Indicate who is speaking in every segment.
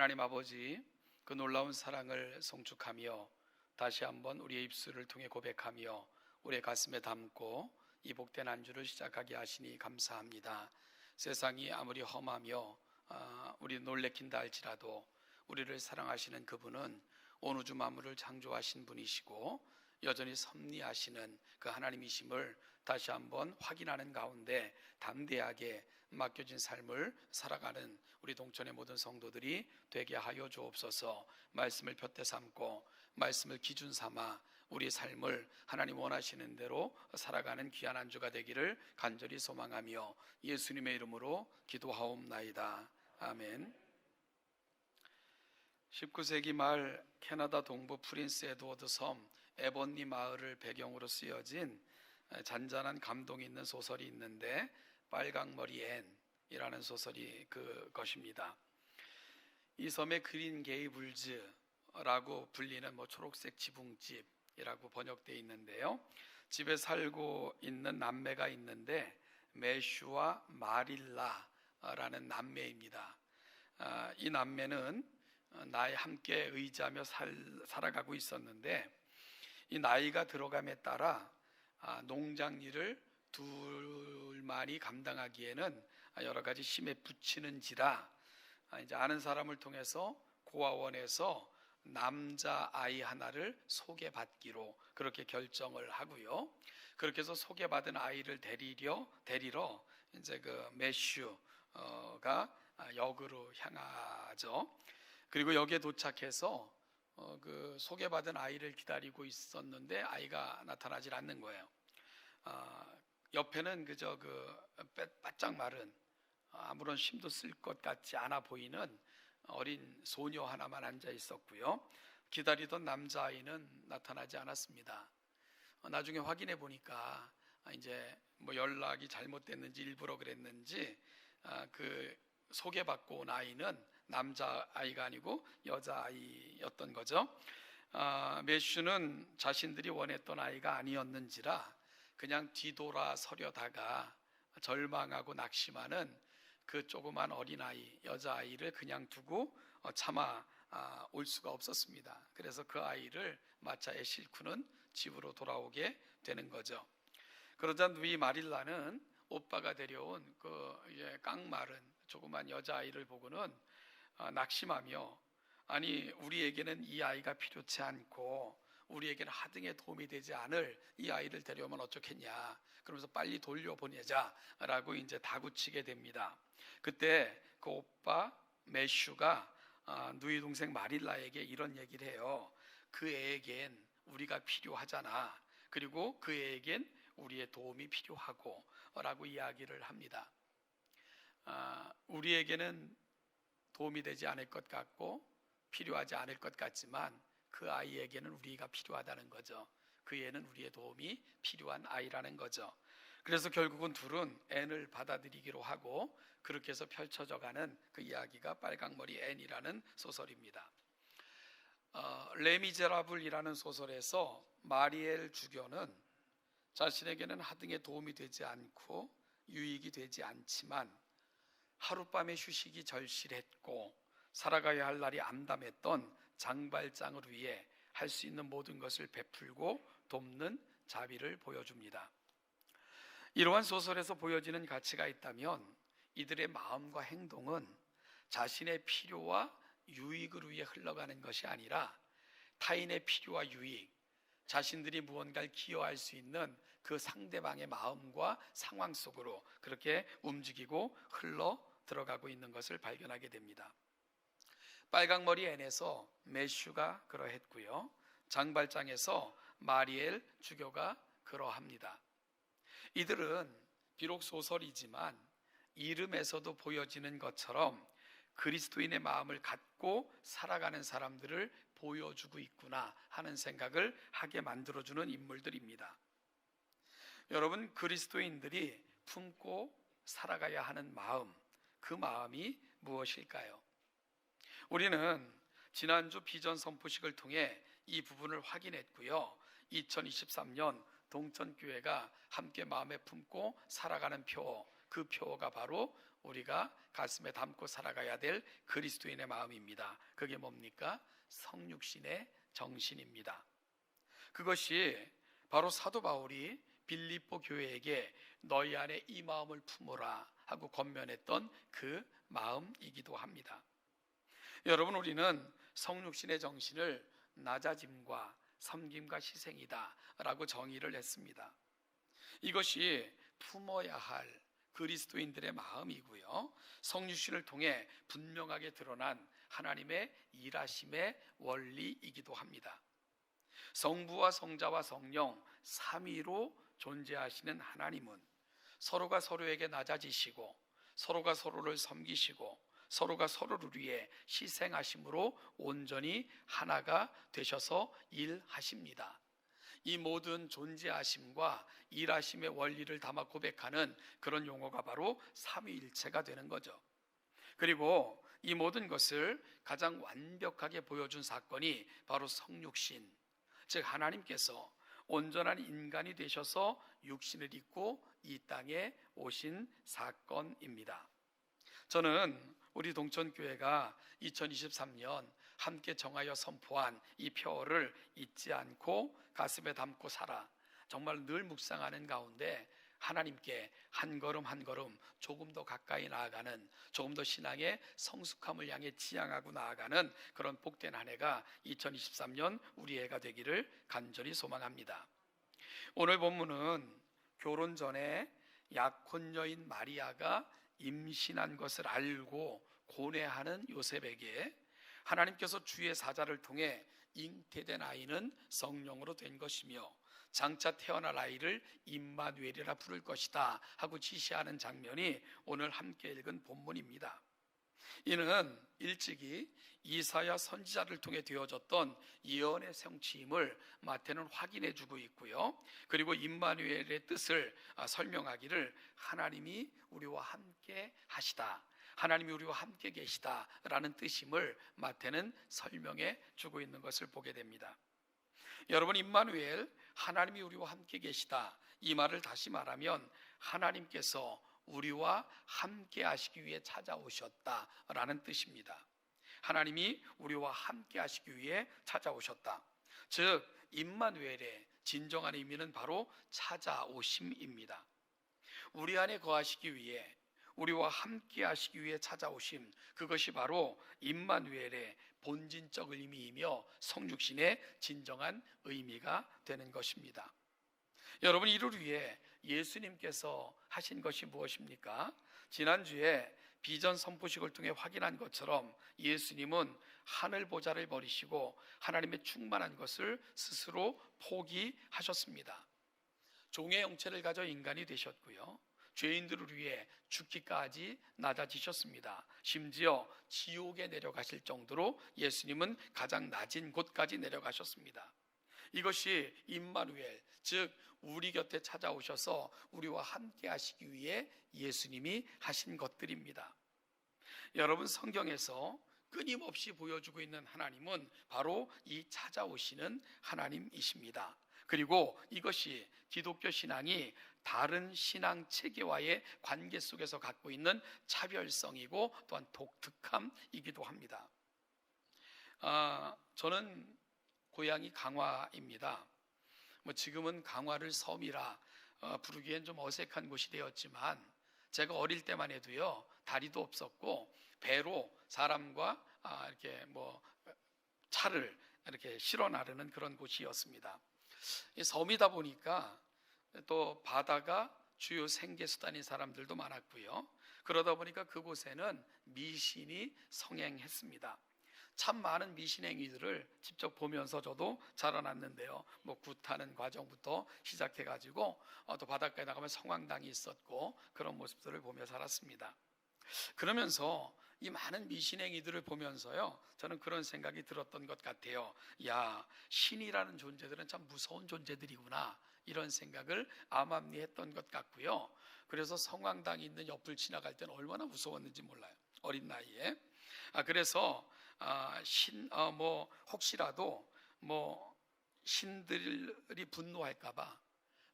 Speaker 1: 하나님 아버지, 그 놀라운 사랑을 송축하며 다시 한번 우리의 입술을 통해 고백하며 우리의 가슴에 담고 이 복된 안주를 시작하게 하시니 감사합니다. 세상이 아무리 험하며 우리 놀래킨다 할지라도 우리를 사랑하시는 그분은 온 우주 만물을 창조하신 분이시고 여전히 섭리하시는 그 하나님이심을 다시 한번 확인하는 가운데 담대하게 맡겨진 삶을 살아가는 우리 동천의 모든 성도들이 되게 하여 주옵소서. 말씀을 푯대 삼고 말씀을 기준 삼아 우리 삶을 하나님 원하시는 대로 살아가는 귀한 한 주가 되기를 간절히 소망하며 예수님의 이름으로 기도하옵나이다. 아멘. 19세기 말 캐나다 동부 프린스 에드워드 섬 에번니 마을을 배경으로 쓰여진 잔잔한 감동이 있는 소설이 있는데 빨강머리 앤이라는 소설이 그것입니다. 이 섬의 그린 게이블즈라고 불리는 초록색 지붕집이라고 번역되어 있는데요. 집에 살고 있는 남매가 있는데 매슈와 마릴라라는 남매입니다. 이 남매는 나에 함께 의지하며 살아가고 있었는데 이 나이가 들어감에 따라 농장 일을 둘만이 감당하기에는 여러 가지 힘에 부치는지라 이제 아는 사람을 통해서 고아원에서 남자 아이 하나를 소개받기로 그렇게 결정을 하고요. 그렇게 해서 소개받은 아이를 데리러 이제 그 매슈가 역으로 향하죠. 그리고 여기에 도착해서 그 소개받은 아이를 기다리고 있었는데 아이가 나타나질 않는 거예요. 옆에는 그저 바짝 마른 아무런 힘도 쓸 것 같지 않아 보이는 어린 소녀 하나만 앉아 있었고요. 기다리던 남자아이는 나타나지 않았습니다. 나중에 확인해 보니까 이제 연락이 잘못됐는지 일부러 그랬는지 그 소개받고 온 아이는 남자아이가 아니고 여자아이였던 거죠. 매슈는 자신들이 원했던 아이가 아니었는지라 그냥 뒤돌아서려다가 절망하고 낙심하는 그 조그만 어린아이, 여자아이를 그냥 두고 차마 올 수가 없었습니다. 그래서 그 아이를 마차에 싣고는 집으로 돌아오게 되는 거죠. 그러자 누이 마릴라는 오빠가 데려온 그 깡마른 조그만 여자아이를 보고는 낙심하며 아니 우리에게는 이 아이가 필요치 않고 우리에게는 하등에 도움이 되지 않을 이 아이를 데려오면 어쩌겠냐 그러면서 빨리 돌려보내자라고 이제 다구치게 됩니다. 그때 그 오빠 매슈가 누이 동생 마릴라에게 이런 얘기를 해요. 그 애에겐 우리가 필요하잖아. 그리고 그 애에겐 우리의 도움이 필요하고 라고 이야기를 합니다. 우리에게는 도움이 되지 않을 것 같고 필요하지 않을 것 같지만 그 아이에게는 우리가 필요하다는 거죠. 그 애는 우리의 도움이 필요한 아이라는 거죠. 그래서 결국은 둘은 앤을 받아들이기로 하고 그렇게 해서 펼쳐져가는 그 이야기가 빨강머리 앤이라는 소설입니다. 레미제라블이라는 소설에서 마리엘 주교는 자신에게는 하등에 도움이 되지 않고 유익이 되지 않지만 하룻밤의 휴식이 절실했고 살아가야 할 날이 암담했던 장발장을 위해 할 수 있는 모든 것을 베풀고 돕는 자비를 보여줍니다. 이러한 소설에서 보여지는 가치가 있다면 이들의 마음과 행동은 자신의 필요와 유익을 위해 흘러가는 것이 아니라 타인의 필요와 유익, 자신들이 무언가를 기여할 수 있는 그 상대방의 마음과 상황 속으로 그렇게 움직이고 흘러 들어가고 있는 것을 발견하게 됩니다. 빨강머리 앤에서 매슈가 그러했고요. 장발장에서 마리엘 주교가 그러합니다. 이들은 비록 소설이지만 이름에서도 보여지는 것처럼 그리스도인의 마음을 갖고 살아가는 사람들을 보여주고 있구나 하는 생각을 하게 만들어주는 인물들입니다. 여러분, 그리스도인들이 품고 살아가야 하는 마음, 그 마음이 무엇일까요? 우리는 지난주 비전 선포식을 통해 이 부분을 확인했고요. 2023년 동천교회가 함께 마음에 품고 살아가는 표, 그 표가 바로 우리가 가슴에 담고 살아가야 될 그리스도인의 마음입니다. 그게 뭡니까? 성육신의 정신입니다. 그것이 바로 사도 바울이 빌립보 교회에게 너희 안에 이 마음을 품으라 하고 권면했던 그 마음이기도 합니다. 여러분, 우리는 성육신의 정신을 낮아짐과 섬김과 희생이다 라고 정의를 했습니다. 이것이 품어야 할 그리스도인들의 마음이고요, 성육신을 통해 분명하게 드러난 하나님의 일하심의 원리이기도 합니다. 성부와 성자와 성령 삼위로 존재하시는 하나님은 서로가 서로에게 낮아지시고 서로가 서로를 섬기시고 서로가 서로를 위해 희생하심으로 온전히 하나가 되셔서 일하십니다. 이 모든 존재하심과 일하심의 원리를 담아 고백하는 그런 용어가 바로 삼위일체가 되는 거죠. 그리고 이 모든 것을 가장 완벽하게 보여준 사건이 바로 성육신, 즉 하나님께서 온전한 인간이 되셔서 육신을 입고 이 땅에 오신 사건입니다. 저는 우리 동천교회가 2023년 함께 정하여 선포한 이 표어를 잊지 않고 가슴에 담고 살아 정말 늘 묵상하는 가운데 하나님께 한 걸음 한 걸음 조금 더 가까이 나아가는, 조금 더 신앙의 성숙함을 향해 지향하고 나아가는 그런 복된 한 해가 2023년 우리 해가 되기를 간절히 소망합니다. 오늘 본문은 결혼 전에 약혼 여인 마리아가 임신한 것을 알고 고뇌하는 요셉에게 하나님께서 주의 사자를 통해 잉태된 아이는 성령으로 된 것이며 장차 태어날 아이를 임마누엘이라 부를 것이다 하고 지시하는 장면이 오늘 함께 읽은 본문입니다. 이는 일찍이 이사야 선지자를 통해 되어졌던 예언의 성취임을 마태는 확인해 주고 있고요, 그리고 임마누엘의 뜻을 설명하기를 하나님이 우리와 함께 하시다, 하나님이 우리와 함께 계시다라는 뜻임을 마태는 설명해 주고 있는 것을 보게 됩니다. 여러분, 임마누엘, 하나님이 우리와 함께 계시다, 이 말을 다시 말하면 하나님께서 우리와 함께 하시기 위해 찾아오셨다라는 뜻입니다. 하나님이 우리와 함께 하시기 위해 찾아오셨다. 즉 임마누엘의 진정한 의미는 바로 찾아오심입니다. 우리 안에 거하시기 위해, 우리와 함께 하시기 위해 찾아오심, 그것이 바로 임마누엘의 본진적 의미이며 성육신의 진정한 의미가 되는 것입니다. 여러분, 이를 위해 예수님께서 하신 것이 무엇입니까? 지난주에 비전 선포식을 통해 확인한 것처럼 예수님은 하늘 보좌를 버리시고 하나님의 충만한 것을 스스로 포기하셨습니다. 종의 형체를 가져 인간이 되셨고요, 죄인들을 위해 죽기까지 낮아지셨습니다. 심지어 지옥에 내려가실 정도로 예수님은 가장 낮은 곳까지 내려가셨습니다. 이것이 임마누엘, 즉 우리 곁에 찾아오셔서 우리와 함께 하시기 위해 예수님이 하신 것들입니다. 여러분, 성경에서 끊임없이 보여주고 있는 하나님은 바로 이 찾아오시는 하나님이십니다. 그리고 이것이 기독교 신앙이 다른 신앙 체계와의 관계 속에서 갖고 있는 차별성이고 또한 독특함이기도 합니다. 저는 고향이 강화입니다. 지금은 강화를 섬이라 부르기엔 좀 어색한 곳이 되었지만 제가 어릴 때만 해도요, 다리도 없었고 배로 사람과 이렇게 차를 이렇게 실어 나르는 그런 곳이었습니다. 섬이다 보니까 또 바다가 주요 생계수단인 사람들도 많았고요, 그러다 보니까 그곳에는 미신이 성행했습니다. 참 많은 미신행위들을 직접 보면서 저도 자라났는데요, 굿하는 과정부터 시작해가지고 또 바닷가에 나가면 성황당이 있었고 그런 모습들을 보며 살았습니다. 그러면서 이 많은 미신행위들을 보면서요, 저는 그런 생각이 들었던 것 같아요. 야, 신이라는 존재들은 참 무서운 존재들이구나, 이런 생각을 암암리했던 것 같고요. 그래서 성황당이 있는 옆을 지나갈 때는 얼마나 무서웠는지 몰라요, 어린 나이에. 그래서 혹시라도 신들이 분노할까봐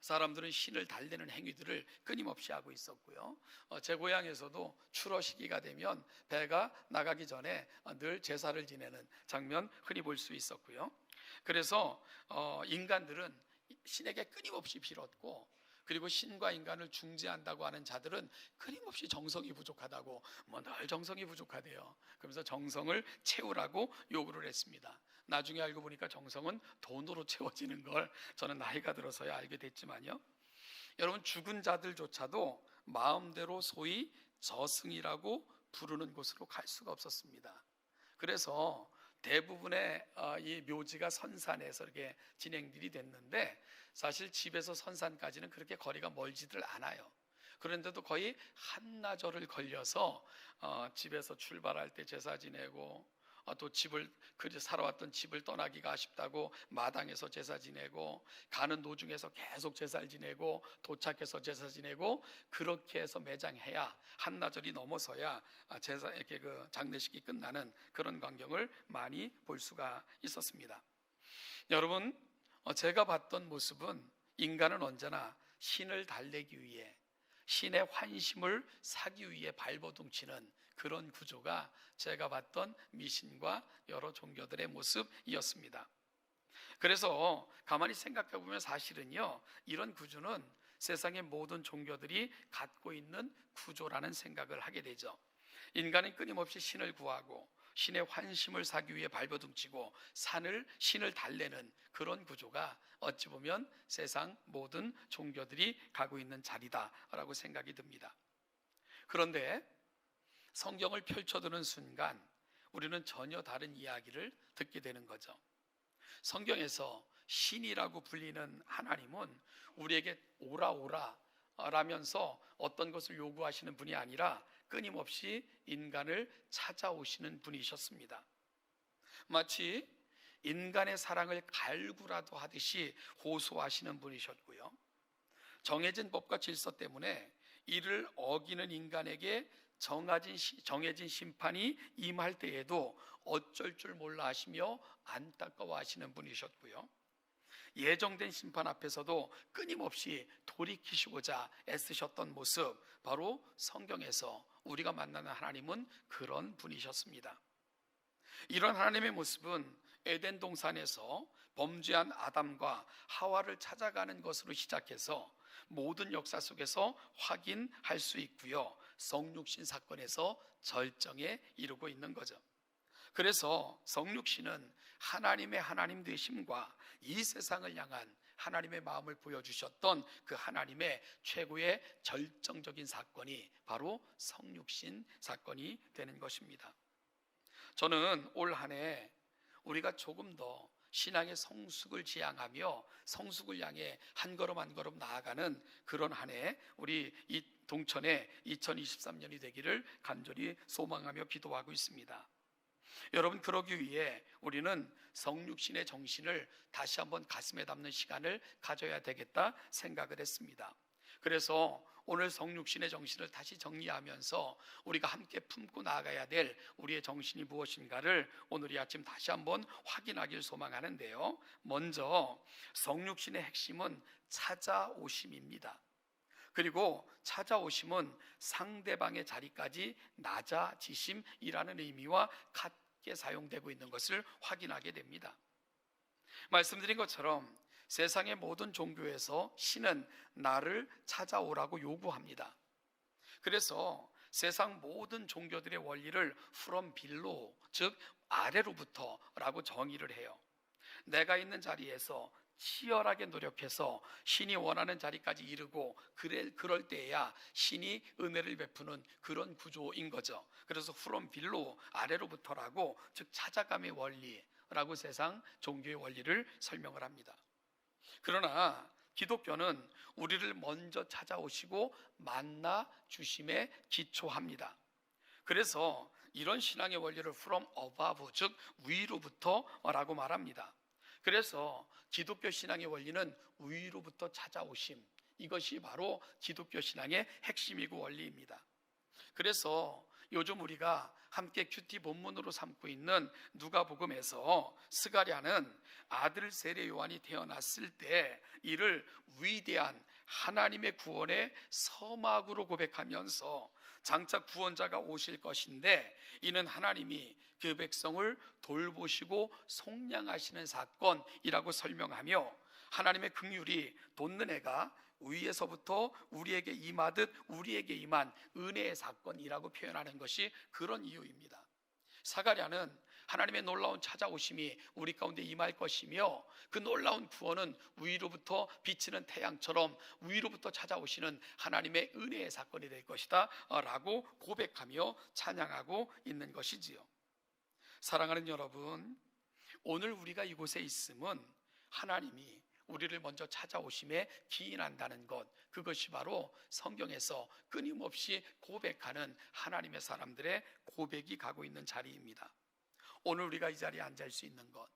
Speaker 1: 사람들은 신을 달래는 행위들을 끊임없이 하고 있었고요. 제 고향에서도 추러 시기가 되면 배가 나가기 전에 늘 제사를 지내는 장면 흔히 볼 수 있었고요. 그래서 인간들은 신에게 끊임없이 빌었고, 그리고 신과 인간을 중재한다고 하는 자들은 끊임없이 정성이 부족하다고, 늘 정성이 부족하대요. 그러면서 정성을 채우라고 요구를 했습니다. 나중에 알고 보니까 정성은 돈으로 채워지는 걸 저는 나이가 들어서야 알게 됐지만요. 여러분, 죽은 자들조차도 마음대로 소위 저승이라고 부르는 곳으로 갈 수가 없었습니다. 그래서 대부분의 이 묘지가 선산에서 이렇게 진행들이 됐는데, 사실 집에서 선산까지는 그렇게 거리가 멀지들 않아요. 그런데도 거의 한나절을 걸려서 집에서 출발할 때 제사 지내고, 또 집을 살아왔던 집을 떠나기가 아쉽다고 마당에서 제사 지내고, 가는 도중에서 계속 제사를 지내고, 도착해서 제사 지내고, 그렇게 해서 매장해야 한나절이 넘어서야 제사 이렇게 그 장례식이 끝나는 그런 광경을 많이 볼 수가 있었습니다. 여러분, 제가 봤던 모습은 인간은 언제나 신을 달래기 위해, 신의 환심을 사기 위해 발버둥치는 그런 구조가 제가 봤던 미신과 여러 종교들의 모습이었습니다. 그래서 가만히 생각해 보면 사실은요, 이런 구조는 세상의 모든 종교들이 갖고 있는 구조라는 생각을 하게 되죠. 인간은 끊임없이 신을 구하고 신의 환심을 사기 위해 발버둥치고 신을 달래는 그런 구조가 어찌 보면 세상 모든 종교들이 가고 있는 자리다라고 생각이 듭니다. 그런데 성경을 펼쳐드는 순간 우리는 전혀 다른 이야기를 듣게 되는 거죠. 성경에서 신이라고 불리는 하나님은 우리에게 오라 오라 라면서 어떤 것을 요구하시는 분이 아니라 끊임없이 인간을 찾아오시는 분이셨습니다. 마치 인간의 사랑을 갈구라도 하듯이 호소하시는 분이셨고요. 정해진 법과 질서 때문에 이를 어기는 인간에게 정해진 심판이 임할 때에도 어쩔 줄 몰라 하시며 안타까워 하시는 분이셨고요. 예정된 심판 앞에서도 끊임없이 돌이키시고자 애쓰셨던 모습, 바로 성경에서 우리가 만나는 하나님은 그런 분이셨습니다. 이런 하나님의 모습은 에덴 동산에서 범죄한 아담과 하와를 찾아가는 것으로 시작해서 모든 역사 속에서 확인할 수 있고요, 성육신 사건에서 절정에 이르고 있는 거죠. 그래서 성육신은 하나님의 하나님 되심과 이 세상을 향한 하나님의 마음을 보여주셨던 그 하나님의 최고의 절정적인 사건이 바로 성육신 사건이 되는 것입니다. 저는 올 한 해 우리가 조금 더 신앙의 성숙을 지향하며 성숙을 향해 한 걸음 한 걸음 나아가는 그런 한 해, 우리 이 동천의 2023년이 되기를 간절히 소망하며 기도하고 있습니다. 여러분, 그러기 위해 우리는 성육신의 정신을 다시 한번 가슴에 담는 시간을 가져야 되겠다 생각을 했습니다. 그래서 오늘 성육신의 정신을 다시 정리하면서 우리가 함께 품고 나아가야 될 우리의 정신이 무엇인가를 오늘 이 아침 다시 한번 확인하길 소망하는데요, 먼저 성육신의 핵심은 찾아오심입니다. 그리고 찾아오심은 상대방의 자리까지 낮아지심이라는 의미와 같게 사용되고 있는 것을 확인하게 됩니다. 말씀드린 것처럼 세상의 모든 종교에서 신은 나를 찾아오라고 요구합니다. 그래서 세상 모든 종교들의 원리를 from below, 즉 아래로부터 라고 정의를 해요. 내가 있는 자리에서 치열하게 노력해서 신이 원하는 자리까지 이르고 그럴 때에야 신이 은혜를 베푸는 그런 구조인 거죠. 그래서 from below, 아래로부터라고, 즉 찾아감의 원리라고 세상 종교의 원리를 설명을 합니다. 그러나 기독교는 우리를 먼저 찾아오시고 만나 주심에 기초합니다. 그래서 이런 신앙의 원리를 from above, 즉 위로부터라고 말합니다. 그래서 기독교 신앙의 원리는 위로부터 찾아오심, 이것이 바로 기독교 신앙의 핵심이고 원리입니다. 그래서 요즘 우리가 함께 큐티 본문으로 삼고 있는 누가복음에서 스가랴는 아들 세례 요한이 태어났을 때 이를 위대한 하나님의 구원의 서막으로 고백하면서 장차 구원자가 오실 것인데 이는 하나님이 그 백성을 돌보시고 속량하시는 사건이라고 설명하며 하나님의 긍휼이 돋는 해가 위에서부터 우리에게 임하듯 우리에게 임한 은혜의 사건이라고 표현하는 것이 그런 이유입니다. 사가랴는 하나님의 놀라운 찾아오심이 우리 가운데 임할 것이며 그 놀라운 구원은 위로부터 비치는 태양처럼 위로부터 찾아오시는 하나님의 은혜의 사건이 될 것이다 라고 고백하며 찬양하고 있는 것이지요. 사랑하는 여러분, 오늘 우리가 이곳에 있음은 하나님이 우리를 먼저 찾아오심에 기인한다는 것, 그것이 바로 성경에서 끊임없이 고백하는 하나님의 사람들의 고백이 가고 있는 자리입니다. 오늘 우리가 이 자리에 앉을 수 있는 것,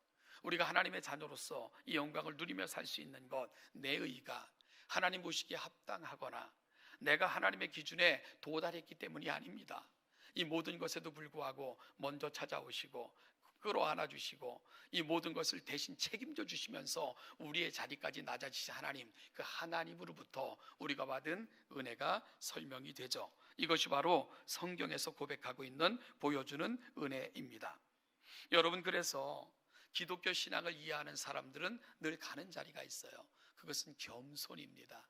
Speaker 1: 우리가 하나님의 자녀로서 이 영광을 누리며 살 수 있는 것, 내 의가 하나님 보시기에 합당하거나 내가 하나님의 기준에 도달했기 때문이 아닙니다. 이 모든 것에도 불구하고 먼저 찾아오시고 끌어안아 주시고 이 모든 것을 대신 책임져 주시면서 우리의 자리까지 낮아지신 하나님, 그 하나님으로부터 우리가 받은 은혜가 설명이 되죠. 이것이 바로 성경에서 고백하고 있는, 보여주는 은혜입니다. 여러분, 그래서 기독교 신앙을 이해하는 사람들은 늘 가는 자리가 있어요. 그것은 겸손입니다.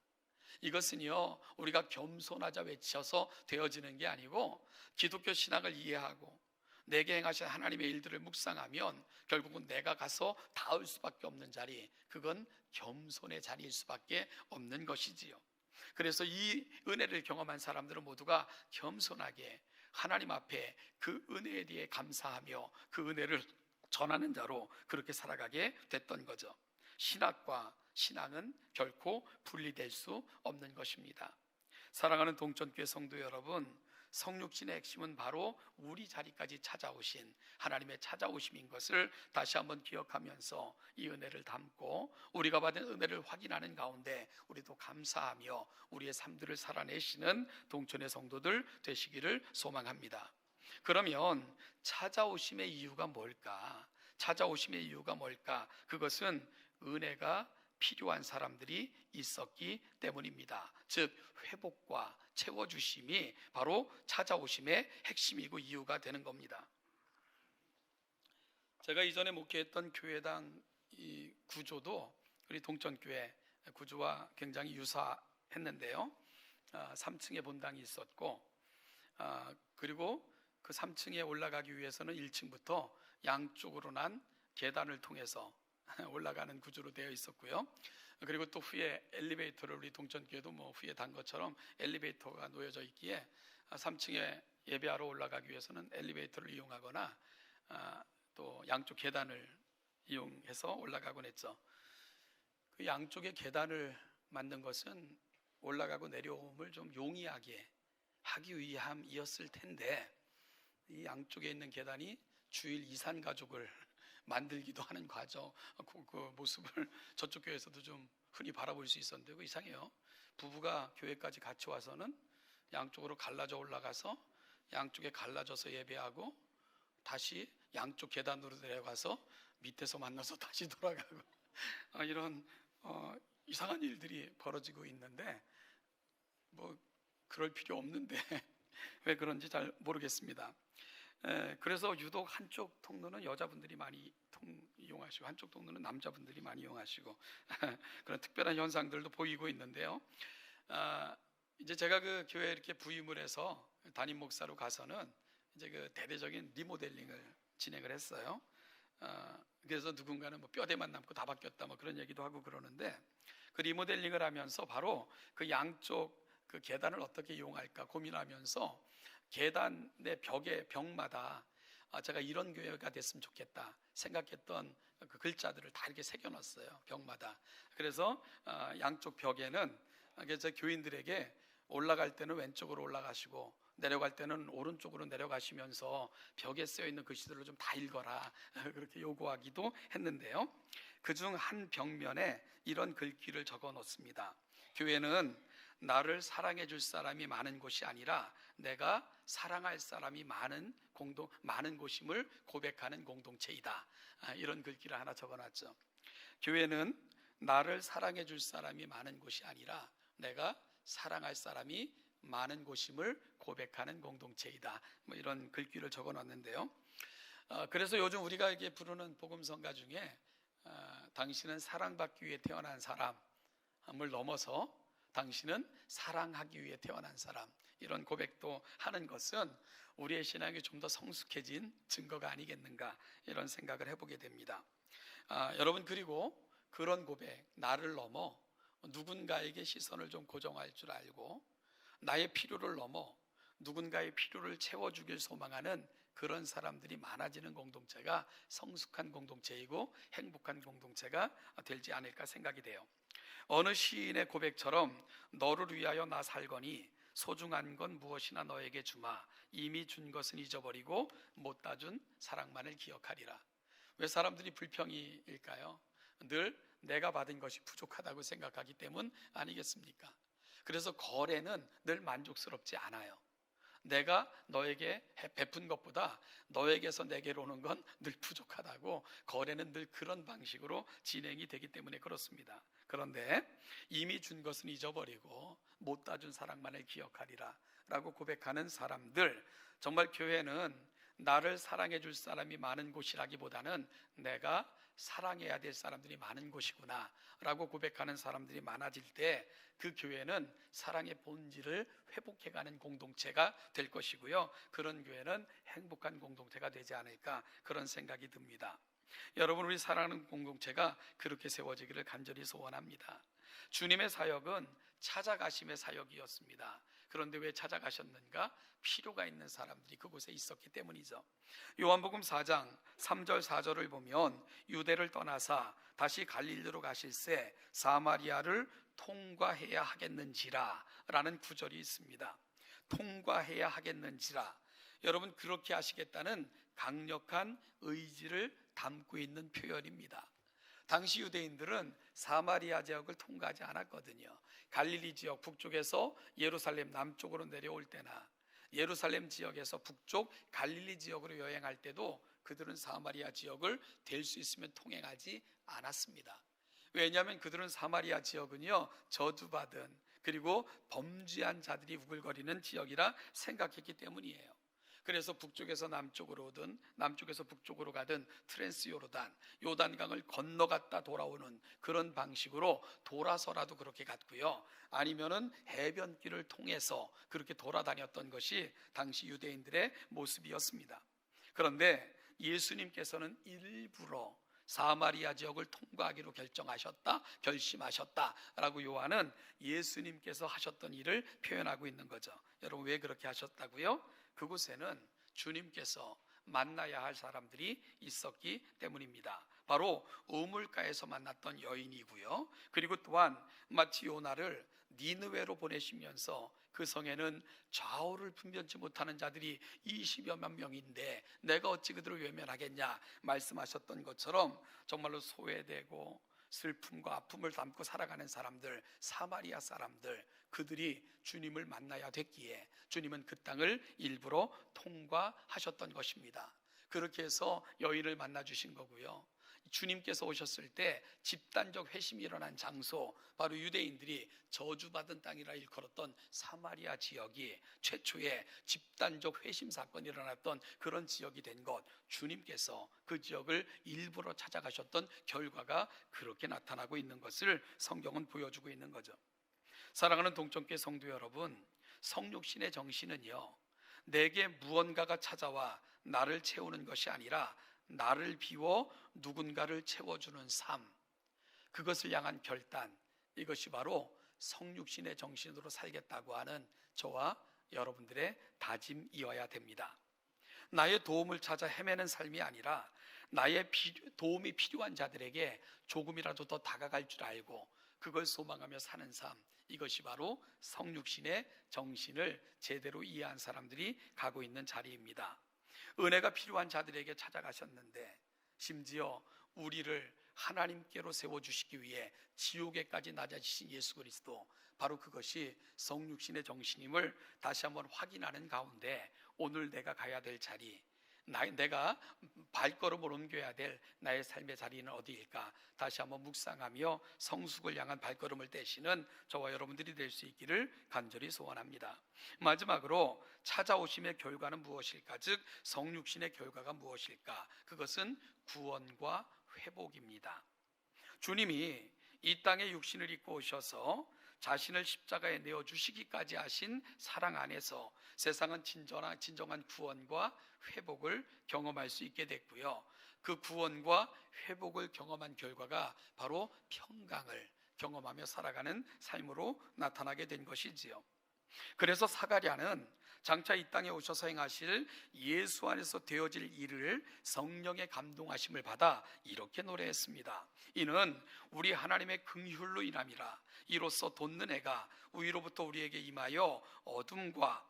Speaker 1: 이것은요, 우리가 겸손하자 외쳐서 되어지는 게 아니고 기독교 신앙을 이해하고 내게 행하신 하나님의 일들을 묵상하면 결국은 내가 가서 닿을 수밖에 없는 자리, 그건 겸손의 자리일 수밖에 없는 것이지요. 그래서 이 은혜를 경험한 사람들은 모두가 겸손하게 하나님 앞에 그 은혜에 대해 감사하며 그 은혜를 전하는 자로 그렇게 살아가게 됐던 거죠. 신학과 신앙은 결코 분리될 수 없는 것입니다. 사랑하는 동천교회 성도 여러분, 성육신의 핵심은 바로 우리 자리까지 찾아오신 하나님의 찾아오심인 것을 다시 한번 기억하면서 이 은혜를 담고 우리가 받은 은혜를 확인하는 가운데 우리도 감사하며 우리의 삶들을 살아내시는 동천의 성도들 되시기를 소망합니다. 그러면 찾아오심의 이유가 뭘까? 찾아오심의 이유가 뭘까? 그것은 은혜가 필요한 사람들이 있었기 때문입니다. 즉 회복과 채워주심이 바로 찾아오심의 핵심이고 이유가 되는 겁니다. 제가 이전에 목회했던 교회당 이 구조도 우리 동천교회 구조와 굉장히 유사했는데요. 3층에 본당이 있었고 그리고 그 3층에 올라가기 위해서는 1층부터 양쪽으로 난 계단을 통해서 올라가는 구조로 되어 있었고요. 그리고 또 후에 엘리베이터를 우리 동천교회도 후에 단 것처럼 엘리베이터가 놓여져 있기에 3층에 예배하러 올라가기 위해서는 엘리베이터를 이용하거나 또 양쪽 계단을 이용해서 올라가곤 했죠. 그 양쪽의 계단을 만든 것은 올라가고 내려옴을 좀 용이하게 하기 위함이었을 텐데 이 양쪽에 있는 계단이 주일 이산 가족을 만들기도 하는 과정, 그 모습을 저쪽 교회에서도 좀 흔히 바라볼 수 있었는데 그 이상해요. 부부가 교회까지 같이 와서는 양쪽으로 갈라져 올라가서 양쪽에 갈라져서 예배하고 다시 양쪽 계단으로 내려가서 밑에서 만나서 다시 돌아가고 이런 이상한 일들이 벌어지고 있는데 그럴 필요 없는데 왜 그런지 잘 모르겠습니다. 그래서 유독 한쪽 통로는 여자분들이 많이 이용하시고 한쪽 통로는 남자분들이 많이 이용하시고 그런 특별한 현상들도 보이고 있는데요. 이제 제가 그 교회에 이렇게 부임을 해서 담임 목사로 가서는 이제 그 대대적인 리모델링을 진행을 했어요. 그래서 누군가는 뼈대만 남고 다 바뀌었다 그런 얘기도 하고 그러는데 그 리모델링을 하면서 바로 그 양쪽 그 계단을 어떻게 이용할까 고민하면서 계단의 벽마다 제가 이런 교회가 됐으면 좋겠다 생각했던 그 글자들을 다 이렇게 새겨놨어요. 벽마다. 그래서 양쪽 벽에는 그래서 교인들에게 올라갈 때는 왼쪽으로 올라가시고 내려갈 때는 오른쪽으로 내려가시면서 벽에 쓰여있는 글씨들을 좀 다 읽어라 그렇게 요구하기도 했는데요. 그중 한 벽면에 이런 글귀를 적어 놓습니다. 교회는 나를 사랑해 줄 사람이 많은 곳이 아니라 내가 사랑할 사람이 많은 곳임을 고백하는 공동체이다. 이런 글귀를 하나 적어놨죠. 교회는 나를 사랑해 줄 사람이 많은 곳이 아니라 내가 사랑할 사람이 많은 곳임을 고백하는 공동체이다. 이런 글귀를 적어놨는데요. 그래서 요즘 우리가 이게 부르는 복음성가 중에 당신은 사랑받기 위해 태어난 사람을 넘어서 당신은 사랑하기 위해 태어난 사람, 이런 고백도 하는 것은 우리의 신앙이 좀 더 성숙해진 증거가 아니겠는가, 이런 생각을 해보게 됩니다. 여러분, 그리고 그런 고백, 나를 넘어 누군가에게 시선을 좀 고정할 줄 알고 나의 필요를 넘어 누군가의 필요를 채워주길 소망하는 그런 사람들이 많아지는 공동체가 성숙한 공동체이고 행복한 공동체가 되지 않을까 생각이 돼요. 어느 시인의 고백처럼 너를 위하여 나 살거니 소중한 건 무엇이나 너에게 주마 이미 준 것은 잊어버리고 못다 준 사랑만을 기억하리라. 왜 사람들이 불평일까요? 늘 내가 받은 것이 부족하다고 생각하기 때문 아니겠습니까? 그래서 거래는 늘 만족스럽지 않아요. 내가 너에게 베푼 것보다 너에게서 내게로 오는 건 늘 부족하다고, 거래는 늘 그런 방식으로 진행이 되기 때문에 그렇습니다. 그런데 이미 준 것은 잊어버리고 못다 준 사랑만을 기억하리라 라고 고백하는 사람들, 정말 교회는 나를 사랑해 줄 사람이 많은 곳이라기보다는 내가 사랑해야 될 사람들이 많은 곳이구나 라고 고백하는 사람들이 많아질 때 그 교회는 사랑의 본질을 회복해가는 공동체가 될 것이고요, 그런 교회는 행복한 공동체가 되지 않을까, 그런 생각이 듭니다. 여러분, 우리 사랑하는 공동체가 그렇게 세워지기를 간절히 소원합니다. 주님의 사역은 찾아가심의 사역이었습니다. 그런데 왜 찾아가셨는가? 필요가 있는 사람들이 그곳에 있었기 때문이죠. 요한복음 4장 3절 4절을 보면 유대를 떠나사 다시 갈릴리로 가실새 사마리아를 통과해야 하겠는지라 라는 구절이 있습니다. 통과해야 하겠는지라. 여러분, 그렇게 하시겠다는 강력한 의지를 담고 있는 표현입니다. 당시 유대인들은 사마리아 지역을 통과하지 않았거든요. 갈릴리 지역 북쪽에서 예루살렘 남쪽으로 내려올 때나 예루살렘 지역에서 북쪽 갈릴리 지역으로 여행할 때도 그들은 사마리아 지역을 될 수 있으면 통행하지 않았습니다. 왜냐하면 그들은 사마리아 지역은요, 저주받은 그리고 범죄한 자들이 우글거리는 지역이라 생각했기 때문이에요. 그래서 북쪽에서 남쪽으로 오든 남쪽에서 북쪽으로 가든 트랜스 요단강을 건너갔다 돌아오는 그런 방식으로 돌아서라도 그렇게 갔고요, 아니면은 해변길을 통해서 그렇게 돌아다녔던 것이 당시 유대인들의 모습이었습니다. 그런데 예수님께서는 일부러 사마리아 지역을 통과하기로 결심하셨다라고 요한은 예수님께서 하셨던 일을 표현하고 있는 거죠. 여러분, 왜 그렇게 하셨다고요? 그곳에는 주님께서 만나야 할 사람들이 있었기 때문입니다. 바로 우물가에서 만났던 여인이고요, 그리고 또한 마치 요나를 니느웨로 보내시면서 그 성에는 좌우를 분별치 못하는 자들이 20여만 명인데 내가 어찌 그들을 외면하겠냐 말씀하셨던 것처럼 정말로 소외되고 슬픔과 아픔을 담고 살아가는 사람들, 사마리아 사람들, 그들이 주님을 만나야 됐기에 주님은 그 땅을 일부러 통과하셨던 것입니다. 그렇게 해서 여인을 만나 주신 거고요, 주님께서 오셨을 때 집단적 회심이 일어난 장소, 바로 유대인들이 저주받은 땅이라 일컬었던 사마리아 지역이 최초의 집단적 회심 사건이 일어났던 그런 지역이 된 것, 주님께서 그 지역을 일부러 찾아가셨던 결과가 그렇게 나타나고 있는 것을 성경은 보여주고 있는 거죠. 사랑하는 동정교회 성도 여러분, 성육신의 정신은요, 내게 무언가가 찾아와 나를 채우는 것이 아니라 나를 비워 누군가를 채워주는 삶, 그것을 향한 결단, 이것이 바로 성육신의 정신으로 살겠다고 하는 저와 여러분들의 다짐이어야 됩니다. 나의 도움을 찾아 헤매는 삶이 아니라 나의 도움이 필요한 자들에게 조금이라도 더 다가갈 줄 알고 그걸 소망하며 사는 삶, 이것이 바로 성육신의 정신을 제대로 이해한 사람들이 가고 있는 자리입니다. 은혜가 필요한 자들에게 찾아가셨는데 심지어 우리를 하나님께로 세워주시기 위해 지옥에까지 낮아지신 예수 그리스도, 바로 그것이 성육신의 정신임을 다시 한번 확인하는 가운데 오늘 내가 가야 될 자리, 내가 발걸음을 옮겨야 될 나의 삶의 자리는 어디일까 다시 한번 묵상하며 성숙을 향한 발걸음을 떼시는 저와 여러분들이 될 수 있기를 간절히 소원합니다. 마지막으로 찾아오심의 결과는 무엇일까? 즉 성육신의 결과가 무엇일까? 그것은 구원과 회복입니다. 주님이 이 땅에 육신을 입고 오셔서 자신을 십자가에 내어주시기까지 하신 사랑 안에서 세상은 진정한 구원과 회복을 경험할 수 있게 됐고요. 그 구원과 회복을 경험한 결과가 바로 평강을 경험하며 살아가는 삶으로 나타나게 된 것이지요. 그래서 사가랴는 장차 이 땅에 오셔서 행하실 예수 안에서 되어질 일을 성령의 감동하심을 받아 이렇게 노래했습니다. 이는 우리 하나님의 긍휼로 인함이라. 이로써 돋는 해가 위로부터 우리에게 임하여 어둠과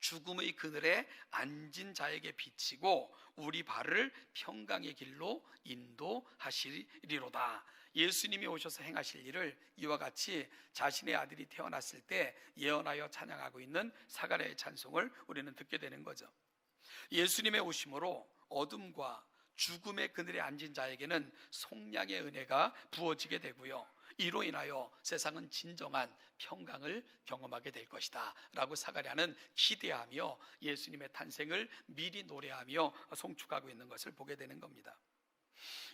Speaker 1: 죽음의 그늘에 앉은 자에게 비치고 우리 발을 평강의 길로 인도하시리로다. 예수님이 오셔서 행하실 일을 이와 같이 자신의 아들이 태어났을 때 예언하여 찬양하고 있는 사가랴의 찬송을 우리는 듣게 되는 거죠. 예수님의 오심으로 어둠과 죽음의 그늘에 앉은 자에게는 속량의 은혜가 부어지게 되고요. 이로 인하여 세상은 진정한 평강을 경험하게 될 것이다 라고 사가랴는 기대하며 예수님의 탄생을 미리 노래하며 송축하고 있는 것을 보게 되는 겁니다.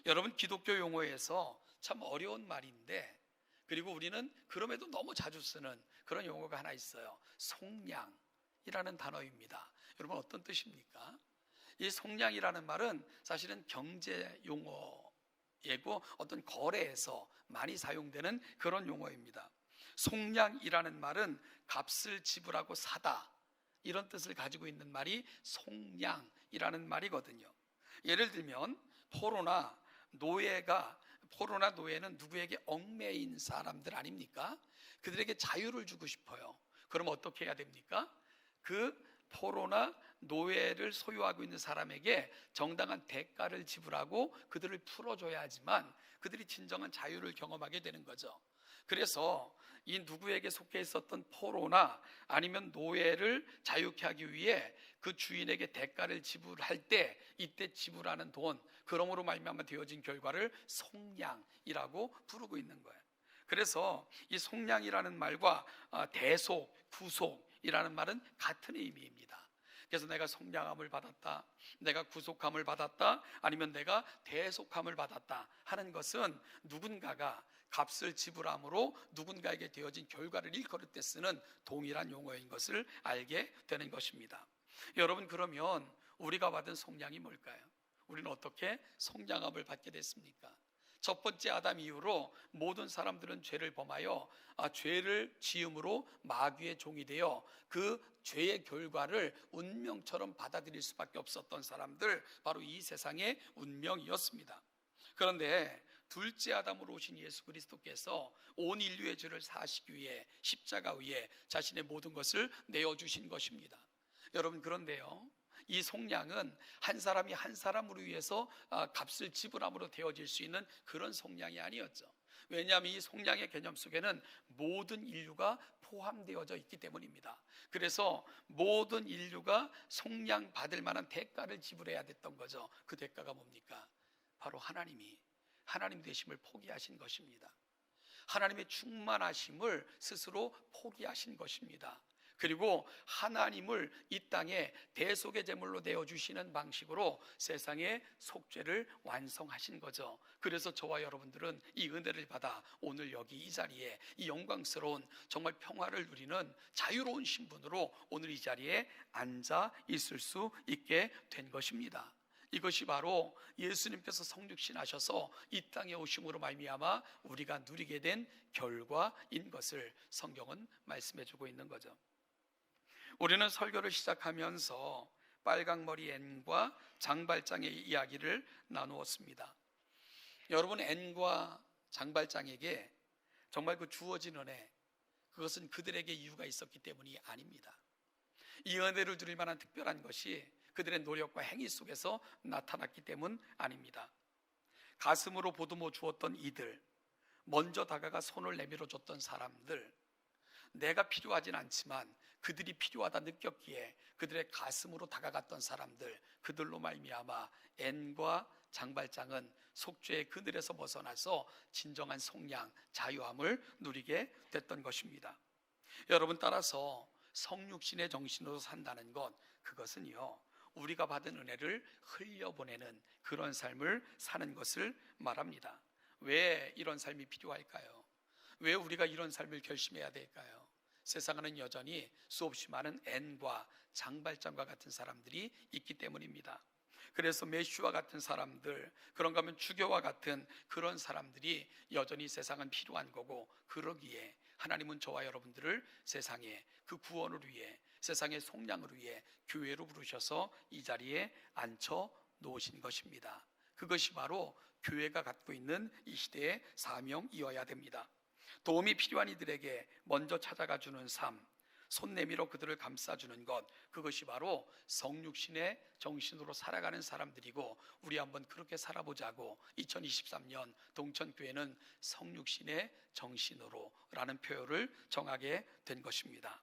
Speaker 1: 여러분, 기독교 용어에서 참 어려운 말인데, 그리고 우리는 그럼에도 너무 자주 쓰는 그런 용어가 하나 있어요. 속량이라는 단어입니다. 여러분, 어떤 뜻입니까? 이 속량이라는 말은 사실은 경제 용어이고 어떤 거래에서 많이 사용되는 그런 용어입니다. 속량이라는 말은 값을 지불하고 사다, 이런 뜻을 가지고 있는 말이 속량이라는 말이거든요. 예를 들면 포로나 노예는 누구에게 얽매인 사람들 아닙니까? 그들에게 자유를 주고 싶어요. 그럼 어떻게 해야 됩니까? 그 포로나 노예를 소유하고 있는 사람에게 정당한 대가를 지불하고 그들을 풀어줘야지만 그들이 진정한 자유를 경험하게 되는 거죠. 그래서 이 누구에게 속해 있었던 포로나 아니면 노예를 자유케 하기 위해 그 주인에게 대가를 지불할 때 이때 지불하는 돈, 그러므로 말미암아 되어진 결과를 속량이라고 부르고 있는 거예요. 그래서 이 속량이라는 말과 대속, 구속이라는 말은 같은 의미입니다. 그래서 내가 속량함을 받았다, 내가 구속함을 받았다, 아니면 내가 대속함을 받았다 하는 것은 누군가가 값을 지불함으로 누군가에게 되어진 결과를 일컬을 때 쓰는 동일한 용어인 것을 알게 되는 것입니다. 여러분, 그러면 우리가 받은 속량이 뭘까요? 우리는 어떻게 속량함을 받게 됐습니까? 첫 번째 아담 이후로 모든 사람들은 죄를 범하여 죄를 지음으로 마귀의 종이 되어 그 죄의 결과를 운명처럼 받아들일 수밖에 없었던 사람들, 바로 이 세상의 운명이었습니다. 그런데 둘째 아담으로 오신 예수 그리스도께서 온 인류의 죄를 사하시기 위해 십자가 위에 자신의 모든 것을 내어주신 것입니다. 여러분, 그런데요, 이 속량은 한 사람이 한 사람으로 위해서 값을 지불함으로 되어질 수 있는 그런 속량이 아니었죠. 왜냐하면 이 속량의 개념 속에는 모든 인류가 포함되어져 있기 때문입니다. 그래서 모든 인류가 속량 받을 만한 대가를 지불해야 됐던 거죠. 그 대가가 뭡니까? 바로 하나님 되심을 포기하신 것입니다. 하나님의 충만하심을 스스로 포기하신 것입니다. 그리고 하나님을 이 땅에 대속의 제물로 내어주시는 방식으로 세상의 속죄를 완성하신 거죠. 그래서 저와 여러분들은 이 은혜를 받아 오늘 여기 이 자리에 이 영광스러운 정말 평화를 누리는 자유로운 신분으로 오늘 이 자리에 앉아 있을 수 있게 된 것입니다. 이것이 바로 예수님께서 성육신하셔서 이 땅에 오심으로 말미암아 우리가 누리게 된 결과인 것을 성경은 말씀해주고 있는 거죠. 우리는 설교를 시작하면서 빨강머리 앤과 장발장의 이야기를 나누었습니다. 여러분, 앤과 장발장에게 정말 그 주어진 은혜, 그것은 그들에게 이유가 있었기 때문이 아닙니다. 이 은혜를 누릴 만한 특별한 것이 그들의 노력과 행위 속에서 나타났기 때문 아닙니다. 가슴으로 보듬어 주었던 이들, 먼저 다가가 손을 내밀어 줬던 사람들, 내가 필요하진 않지만 그들이 필요하다 느꼈기에 그들의 가슴으로 다가갔던 사람들, 그들로 말미암아 앤과 장발장은 속죄의 그늘에서 벗어나서 진정한 속량, 자유함을 누리게 됐던 것입니다. 여러분, 따라서 성육신의 정신으로 산다는 것, 그것은요, 우리가 받은 은혜를 흘려보내는 그런 삶을 사는 것을 말합니다. 왜 이런 삶이 필요할까요? 왜 우리가 이런 삶을 결심해야 될까요? 세상에는 여전히 수없이 많은 앤과 장발장과 같은 사람들이 있기 때문입니다. 그래서 메시와 같은 사람들, 그런가 하면 주교와 같은 그런 사람들이 여전히 세상은 필요한 거고, 그러기에 하나님은 저와 여러분들을 세상에 그 구원을 위해, 세상의 속량을 위해 교회로 부르셔서 이 자리에 앉혀 놓으신 것입니다. 그것이 바로 교회가 갖고 있는 이 시대의 사명이어야 됩니다. 도움이 필요한 이들에게 먼저 찾아가 주는 삶, 손 내밀어 그들을 감싸주는 것, 그것이 바로 성육신의 정신으로 살아가는 사람들이고, 우리 한번 그렇게 살아보자고 2023년 동천교회는 성육신의 정신으로 라는 표현을 정하게 된 것입니다.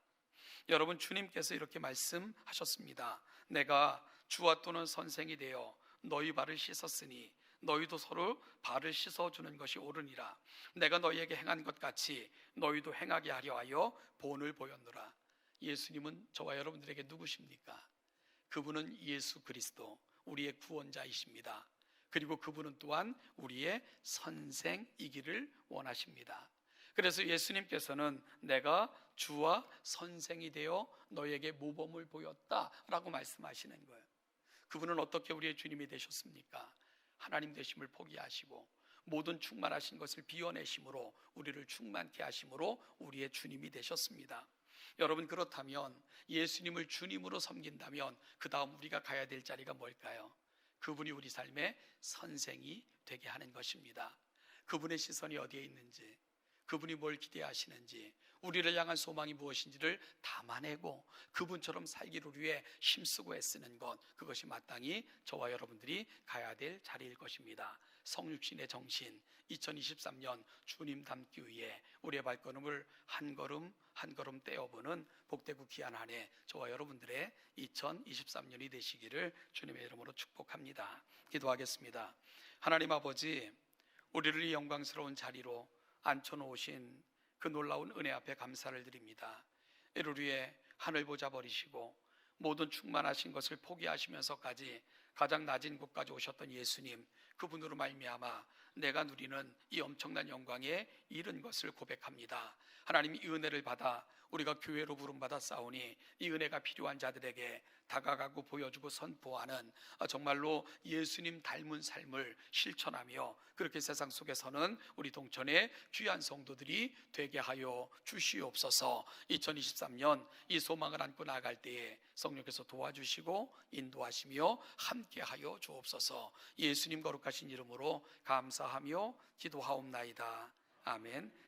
Speaker 1: 여러분, 주님께서 이렇게 말씀하셨습니다. 내가 주와 또는 선생이 되어 너희 발을 씻었으니 너희도 서로 발을 씻어주는 것이 옳으니라. 내가 너희에게 행한 것 같이 너희도 행하게 하려 하여 본을 보였노라. 예수님은 저와 여러분들에게 누구십니까? 그분은 예수 그리스도, 우리의 구원자이십니다. 그리고 그분은 또한 우리의 선생이기를 원하십니다. 그래서 예수님께서는 내가 주와 선생이 되어 너희에게 모범을 보였다라고 말씀하시는 거예요. 그분은 어떻게 우리의 주님이 되셨습니까? 하나님 되심을 포기하시고 모든 충만하신 것을 비워내심으로 우리를 충만케 하심으로 우리의 주님이 되셨습니다. 여러분, 그렇다면 예수님을 주님으로 섬긴다면 그 다음 우리가 가야 될 자리가 뭘까요? 그분이 우리 삶의 선생이 되게 하는 것입니다. 그분의 시선이 어디에 있는지, 그분이 뭘 기대하시는지, 우리를 향한 소망이 무엇인지를 담아내고 그분처럼 살기를 위해 힘쓰고 애쓰는 것, 그것이 마땅히 저와 여러분들이 가야 될 자리일 것입니다. 성육신의 정신, 2023년 주님 닮기 위해 우리의 발걸음을 한 걸음 한 걸음 떼어보는 복되고 귀한 한 해 저와 여러분들의 2023년이 되시기를 주님의 이름으로 축복합니다. 기도하겠습니다. 하나님 아버지, 우리를 이 영광스러운 자리로 앉혀놓으신 그 놀라운 은혜 앞에 감사를 드립니다. 이를 위해 하늘 보자 버리시고 모든 충만하신 것을 포기하시면서까지 가장 낮은 곳까지 오셨던 예수님, 그분으로 말미암아 내가 누리는 이 엄청난 영광에 이른 것을 고백합니다. 하나님, 이 은혜를 받아 우리가 교회로 부름받아 싸우니 이 은혜가 필요한 자들에게 다가가고 보여주고 선포하는 정말로 예수님 닮은 삶을 실천하며 그렇게 세상 속에서는 우리 동천의 귀한 성도들이 되게 하여 주시옵소서. 2023년 이 소망을 안고 나아갈 때에 성령께서 도와주시고 인도하시며 함께하여 주옵소서. 예수님 거룩하신 이름으로 감사하며 기도하옵나이다. 아멘.